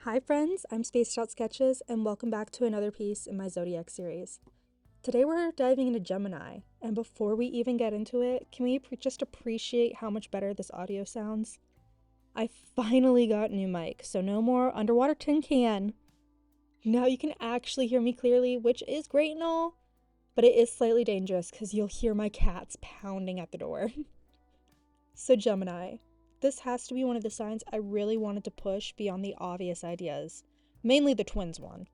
Hi friends, I'm Spaced Out Sketches, and welcome back to another piece in my Zodiac series. Today we're diving into Gemini, and before we even get into it, can we just appreciate how much better this audio sounds? I finally got a new mic, so no more underwater tin can. Now you can actually hear me clearly, which is great and all, but it is slightly dangerous because you'll hear my cats pounding at the door. So Gemini. This has to be one of the signs I really wanted to push beyond the obvious ideas, mainly the twins one.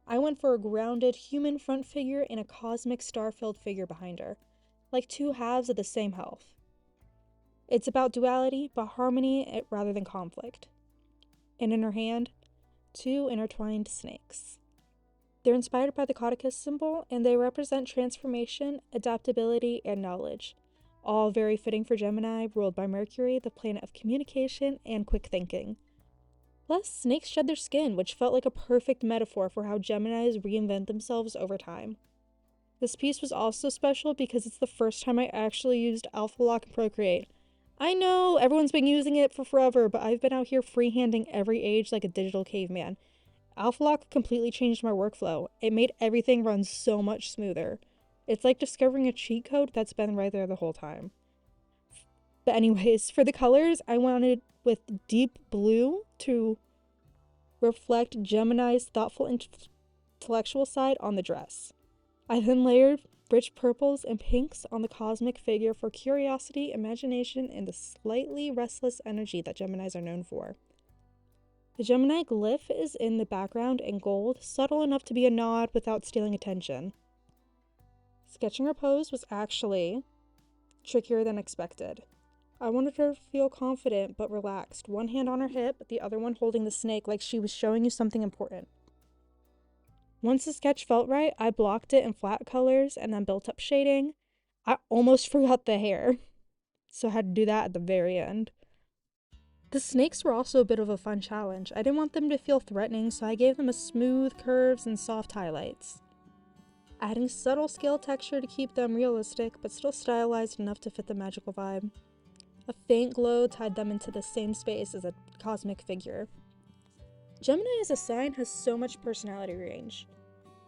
I went for a grounded human front figure and a cosmic star-filled figure behind her, like two halves of the same health. It's about duality, but harmony rather than conflict. And in her hand, two intertwined snakes. They're inspired by the caduceus symbol, and they represent transformation, adaptability, and knowledge. All very fitting for Gemini, ruled by Mercury, the planet of communication and quick thinking. Plus, snakes shed their skin, which felt like a perfect metaphor for how Geminis reinvent themselves over time. This piece was also special because it's the first time I actually used Alpha Lock and Procreate. I know, everyone's been using it for forever, but I've been out here freehanding every age like a digital caveman. Alpha Lock completely changed my workflow. It made everything run so much smoother. It's like discovering a cheat code that's been right there the whole time. But anyways, for the colors, I wanted with deep blue to reflect Gemini's thoughtful intellectual side on the dress. I then layered rich purples and pinks on the cosmic figure for curiosity, imagination, and the slightly restless energy that Geminis are known for. The Gemini glyph is in the background in gold, subtle enough to be a nod without stealing attention. Sketching her pose was actually trickier than expected. I wanted her to feel confident but relaxed, one hand on her hip, the other one holding the snake like she was showing you something important. Once the sketch felt right, I blocked it in flat colors and then built up shading. I almost forgot the hair, so I had to do that at the very end. The snakes were also a bit of a fun challenge. I didn't want them to feel threatening, so I gave them a smooth curves and soft highlights. Adding subtle scale texture to keep them realistic, but still stylized enough to fit the magical vibe. A faint glow tied them into the same space as a cosmic figure. Gemini as a sign has so much personality range.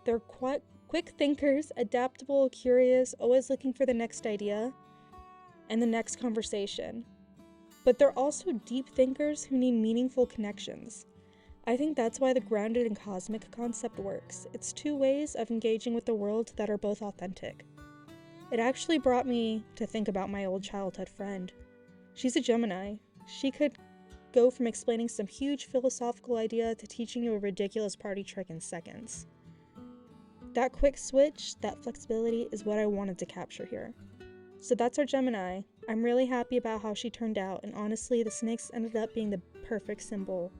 They're quick thinkers, adaptable, curious, always looking for the next idea and the next conversation. But they're also deep thinkers who need meaningful connections. I think that's why the grounded and cosmic concept works. It's two ways of engaging with the world that are both authentic. It actually brought me to think about my old childhood friend. She's a Gemini. She could go from explaining some huge philosophical idea to teaching you a ridiculous party trick in seconds. That quick switch, that flexibility is what I wanted to capture here. So that's our Gemini. I'm really happy about how she turned out, and honestly, the snakes ended up being the perfect symbol.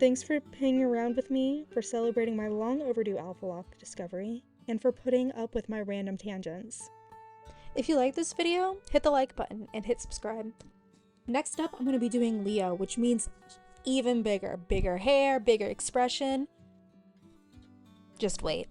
Thanks for hanging around with me, for celebrating my long overdue Alpha Lock discovery, and for putting up with my random tangents. If you like this video, hit the like button and hit subscribe. Next up, I'm going to be doing Leo, which means even bigger. Bigger hair, bigger expression. Just wait.